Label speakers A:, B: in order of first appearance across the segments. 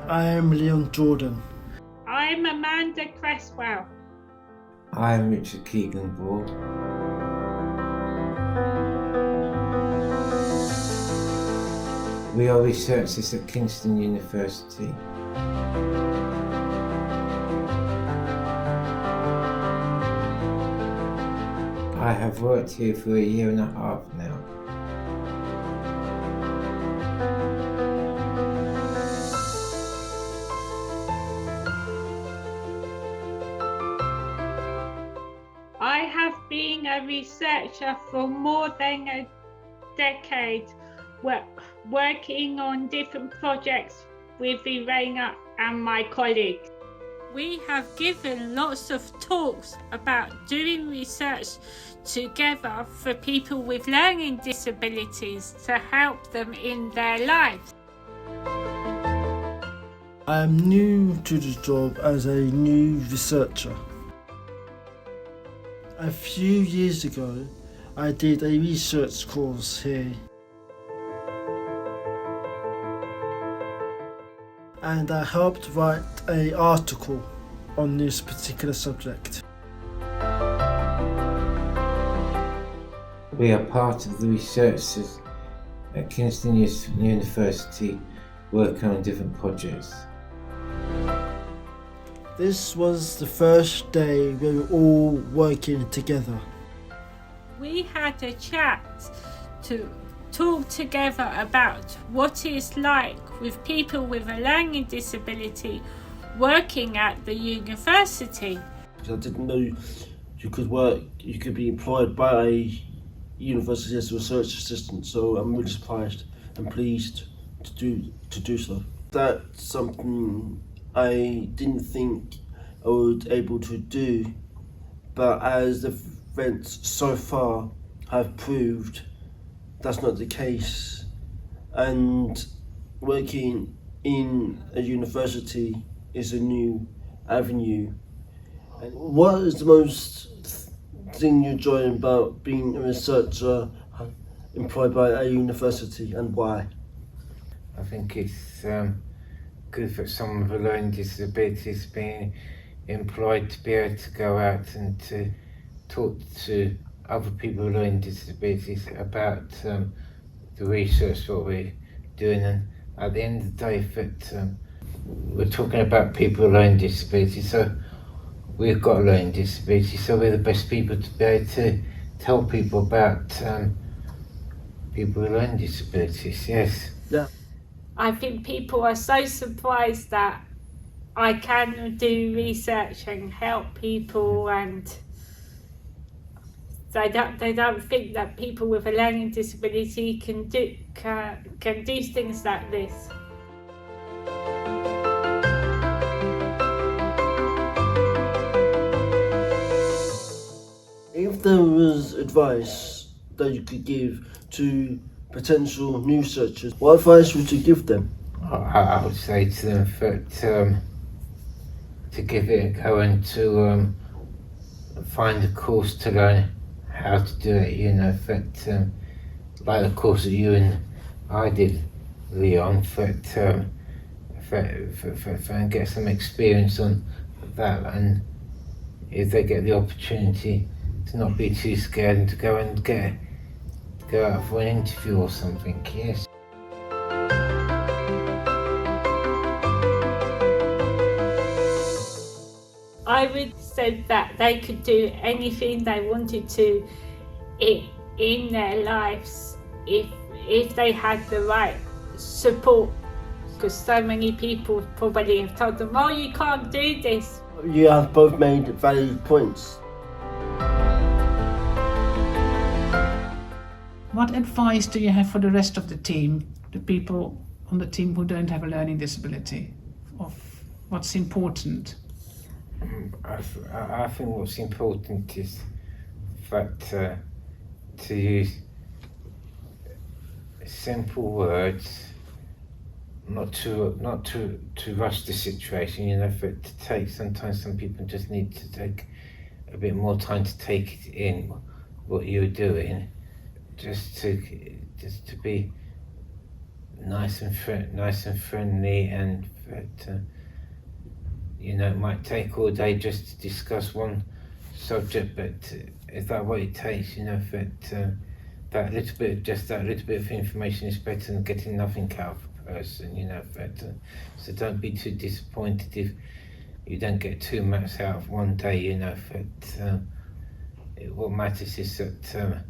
A: I am Leon Jordan.
B: I'm Amanda Cresswell.
C: I'm Richard Keagan-Bull. We are researchers at Kingston University. I have worked here for 1.5 years now.
B: I have been a researcher for more than a decade, working on different projects with Irene and my colleagues. We have given lots of talks about doing research together for people with learning disabilities to help them in their lives.
A: I am new to the job as a new researcher. A few years ago, I did a research course here. And I helped write an article on this particular subject.
C: We are part of the researchers at Kingston University working on different projects.
A: This was the first day we were all working together.
B: We had a chat to talk together about what it's like with people with a learning disability working at the university.
D: I didn't know you could be employed by a university as a research assistant, so I'm really surprised and pleased to do so. That's something I didn't think I would be able to do, but as the events so far have proved, that's not the case. And working in a university is a new avenue. And what is the most thing you enjoy about being a researcher employed by a university, and why?
C: I think it's good for someone with learning disabilities being employed to be able to go out and to talk to other people with learning disabilities about the research what we're doing. And at the end of the day, that we're talking about people with learning disabilities, so we've got a learning disability, so we're the best people to be able to tell people about people with learning disabilities, yes.
D: Yeah.
B: I think people are so surprised that I can do research and help people, and they don't think that people with a learning disability can do things like this.
D: If there was advice that you could give to potential new researchers, what advice would you give them?
C: I would say to them that to give it a go and to find a course to learn how to do it, you know, that like the course that you and I did, Leon, and get some experience on that, and if they get the opportunity to not be too scared and to go out for an interview or something, yes.
B: I would say that they could do anything they wanted to in their lives if they had the right support, because so many people probably have told them, oh, you can't do this.
D: You have both made valid points.
E: What advice do you have for the rest of the team, the people on the team who don't have a learning disability, of what's important?
C: I think what's important is that to use simple words, not to rush the situation, you know, to take, sometimes some people just need to take a bit more time to take it in what you're doing, just to be nice and friendly, and that it might take all day just to discuss one subject, but is that what it takes? That little bit of information is better than getting nothing out of a person. So don't be too disappointed if you don't get 2 maths out of one day. What matters is that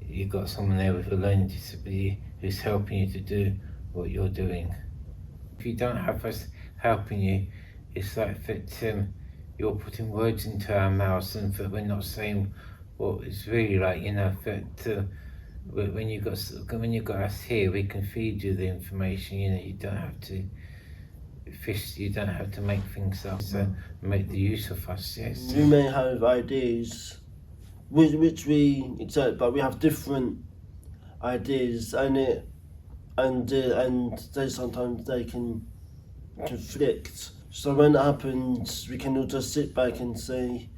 C: you've got someone there with a learning disability who's helping you to do what you're doing. If you don't have us helping you, it's like that you're putting words into our mouths and that we're not saying what it's really like. That when you got us here, we can feed you the information. You don't have to fish. You don't have to make things up. So make the use of us. Yes.
D: We may have ideas, which we accept, but we have different ideas, and they sometimes can conflict. So when it happens, we can all just sit back and say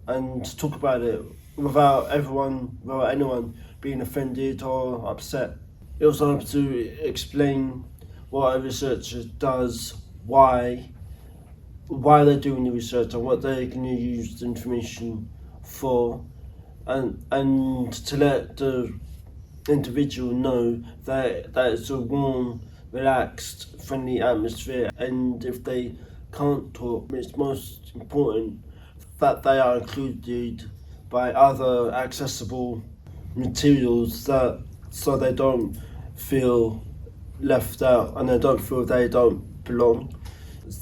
D: and talk about it without anyone being offended or upset. It also helps to explain what a researcher does, why they're doing the research, and what they're going to use the information for, and to let the individual know that it's a warm, relaxed, friendly atmosphere, and if they can't talk, it's most important that they are included by other accessible materials, so they don't feel left out and they don't feel they don't belong.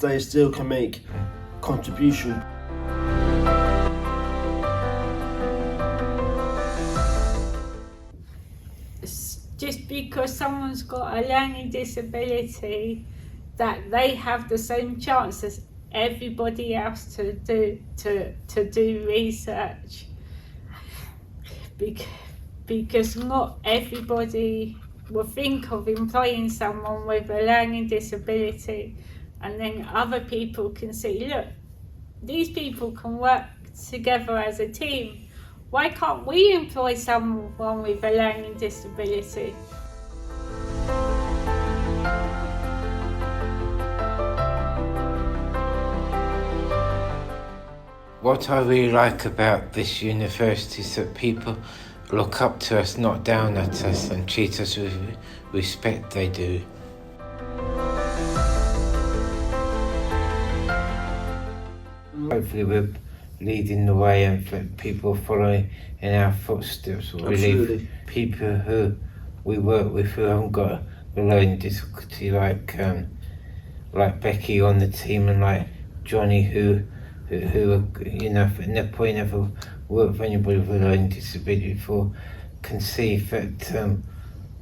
D: They still can make contribution.
B: Just because someone's got a learning disability, that they have the same chance as everybody else to do research, because not everybody will think of employing someone with a learning disability, and then other people can see, look, these people can work together as a team. Why can't we employ someone with a learning disability?
C: What I really like about this university is that people look up to us, not down at us, and treat us with respect. They do. Hopefully we're leading the way and people following in our footsteps. We leave people who we work with who haven't got a learning difficulty, like Becky on the team, and like Johnny, who probably never worked with anybody with a learning disability before, can see that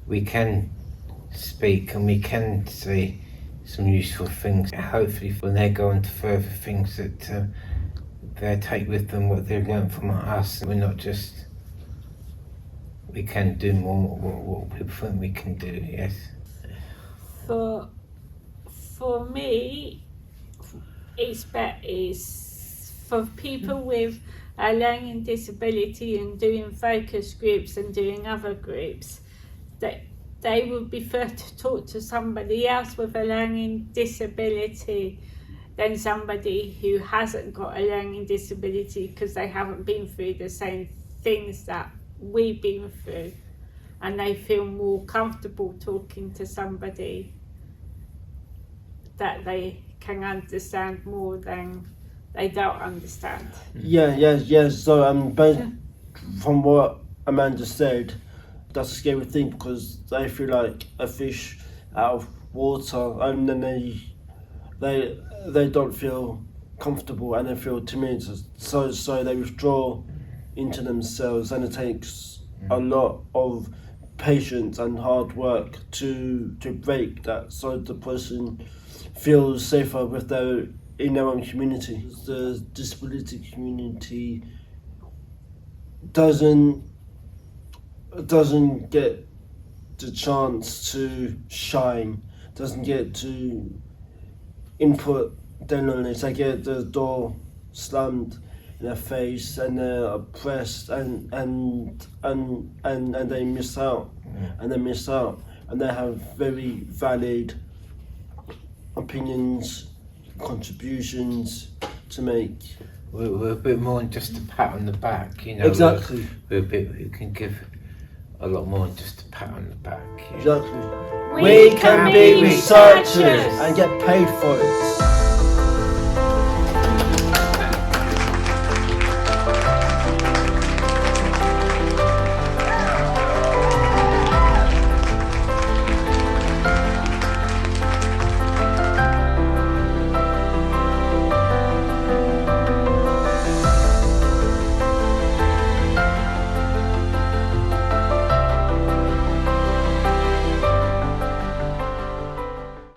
C: we can speak and we can say some useful things. Hopefully when they go on to further things that they take with them what they've learned from us. We're not just, we can do more what people think we can do, yes.
B: For me, it's better for people with a learning disability and doing focus groups and doing other groups, that they would prefer to talk to somebody else with a learning disability than somebody who hasn't got a learning disability, because they haven't been through the same things that we've been through, and they feel more comfortable talking to somebody that they can understand more than they don't understand.
D: Yes. So from what Amanda said, that's a scary thing, because they feel like a fish out of water, and then they don't feel comfortable and they feel timid, so they withdraw into themselves, and it takes a lot of patience and hard work to break that, so the person feels safer in their own community. The disability community doesn't get the chance to shine, doesn't get to input their knowledge. They get the door slammed in their face and they're oppressed and they miss out. And they miss out and they have very valid opinions, contributions to make.
C: We're a bit more than just a pat on the back, you know.
D: Exactly.
C: We can give a lot more than just a pat on the back. You know?
D: Exactly.
B: We can be
D: researchers
B: researchers.
D: and get paid for it.